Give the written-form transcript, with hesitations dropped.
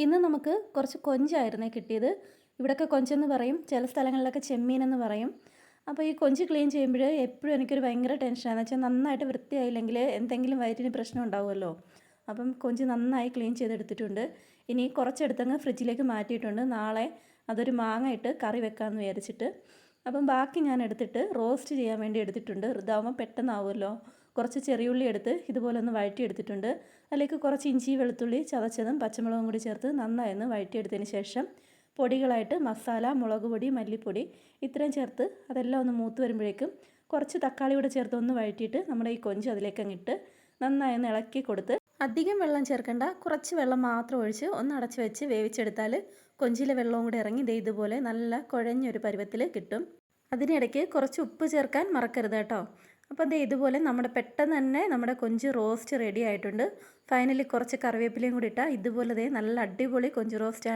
ഇന്ന് നമുക്ക് കുറച്ച് കൊഞ്ചായിരുന്നേ കിട്ടിയത്. ഇവിടെയൊക്കെ കൊഞ്ചെന്ന് പറയും, ചില സ്ഥലങ്ങളിലൊക്കെ ചെമ്മീനെന്ന് പറയും. അപ്പോൾ ഈ കൊഞ്ച് ക്ലീൻ ചെയ്യുമ്പോൾ എപ്പോഴും എനിക്കൊരു ഭയങ്കര ടെൻഷനാണെന്ന് വെച്ചാൽ നന്നായിട്ട് വൃത്തിയായില്ലെങ്കിൽ എന്തെങ്കിലും വയറ്റിന് പ്രശ്നം ഉണ്ടാവുമല്ലോ. അപ്പം കൊഞ്ച് നന്നായി ക്ലീൻ ചെയ്തെടുത്തിട്ടുണ്ട്. ഇനി കുറച്ചെടുത്തങ്ങ് ഫ്രിഡ്ജിലേക്ക് മാറ്റിയിട്ടുണ്ട്. നാളെ അതൊരു മാങ്ങ ഇട്ട് കറി വെക്കാമെന്ന് വിചാരിച്ചിട്ട്. അപ്പം ബാക്കി ഞാൻ എടുത്തിട്ട് റോസ്റ്റ് ചെയ്യാൻ വേണ്ടി എടുത്തിട്ടുണ്ട്. ഇതാവുമ്പോൾ പെട്ടെന്നാവുമല്ലോ. കുറച്ച് ചെറിയുള്ളി എടുത്ത് ഇതുപോലെ ഒന്ന് വഴറ്റിയെടുത്തിട്ടുണ്ട്. അതിലേക്ക് കുറച്ച് ഇഞ്ചി വെളുത്തുള്ളി ചതച്ചതും പച്ചമുളകും കൂടി ചേർത്ത് നന്നായി ഒന്ന് വഴറ്റിയെടുത്തതിന് ശേഷം പൊടികളായിട്ട് മസാല, മുളക് പൊടി, മല്ലിപ്പൊടി ഇത്രയും ചേർത്ത് അതെല്ലാം ഒന്ന് മൂത്ത് വരുമ്പോഴേക്കും കുറച്ച് തക്കാളി കൂടെ ചേർത്ത് ഒന്ന് വഴറ്റിയിട്ട് നമ്മുടെ ഈ കൊഞ്ച് അതിലേക്ക് അങ്ങിട്ട് നന്നായി ഒന്ന് ഇളക്കി കൊടുത്ത് അധികം വെള്ളം ചേർക്കേണ്ട, കുറച്ച് വെള്ളം മാത്രം ഒഴിച്ച് ഒന്ന് അടച്ച് വെച്ച് വേവിച്ചെടുത്താൽ കൊഞ്ചിലെ വെള്ളവും കൂടി ഇറങ്ങി ഇതുപോലെ നല്ല കുഴഞ്ഞൊരു പരുവത്തിൽ കിട്ടും. അതിനിടയ്ക്ക് കുറച്ച് ഉപ്പ് ചേർക്കാൻ മറക്കരുത് കേട്ടോ. അപ്പോൾ ഇതുപോലെ പെട്ടെന്ന് തന്നെ നമ്മുടെ കൊഞ്ച് റോസ്റ്റ് റെഡി ആയിട്ടുണ്ട്. ഫൈനലി കുറച്ച് കറിവേപ്പിലയും കൂടി ഇട്ടാൽ ഇതുപോലെ നല്ല അടിപൊളി കൊഞ്ച് റോസ്റ്റാണ്.